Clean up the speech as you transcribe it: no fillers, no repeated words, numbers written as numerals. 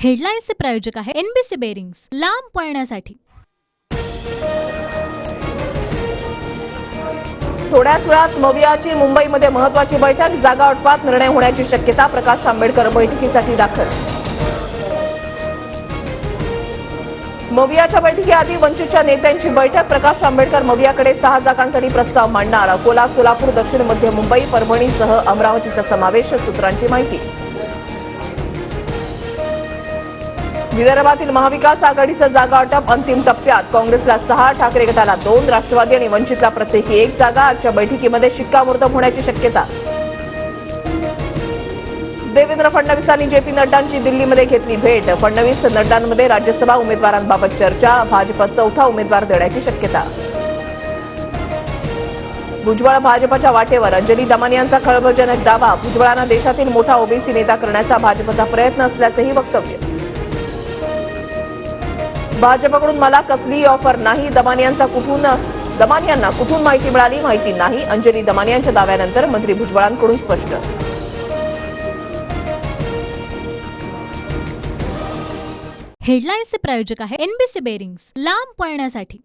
हेडलाईन्सचे प्रायोजक आहे NBC bearings, लांब पळण्यासाठी। थोड्याच वेळात मवियाची मुंबईमध्ये महत्त्वाची बैठक, जागा वाटपात निर्णय होण्याची शक्यता। प्रकाश आंबेडकर बैठकीसाठी दाखल। मवियाच्या बैठकीआधी वंचितच्या नेत्यांची बैठक, प्रकाश आंबेडकर मवियाकडे 6 जागांसाठी प्रस्ताव मांडणार। अकोला, सोलापूर, दक्षिण मध्य मुंबई, परभणीसह अमरावतीचा समावेश, सूत्रांची माहिती। विदर्भातील महाविकास आघाडीचं जागा वाटप अंतिम टप्प्यात, काँग्रेसला 6, ठाकरे गटाला 2, राष्ट्रवादी आणि वंचितला प्रत्येकी 1 जागा। आजच्या बैठकीमध्ये शिक्कामोर्तब होण्याची शक्यता। देवेंद्र फडणवीसांनी JP नड्डांची दिल्लीमध्ये घेतली भेट, फडणवीस नड्डांमध्ये राज्यसभा उमेदवारांबाबत चर्चा, भाजपचा 4था उमेदवार देण्याची शक्यता। भुजबळ भाजपच्या वाटेवर, अंजली दमानियांचा खळबळजनक दावा, भुजबळांना देशातील मोठा ओबीसी नेता करण्याचा भाजपचा प्रयत्न असल्याचंही वक्तव्य। भाजपकडून मला कसलीही ऑफर नाही, दमानियांना कुठून माहिती मिळाली, माहिती नाही, अंजली दमानियांच्या दाव्यानंतर मंत्री भुजबळांकडून स्पष्ट। हेडलाईन्सचे प्रायोजक आहे NBC बेरिंग्स, लांब पळण्यासाठी।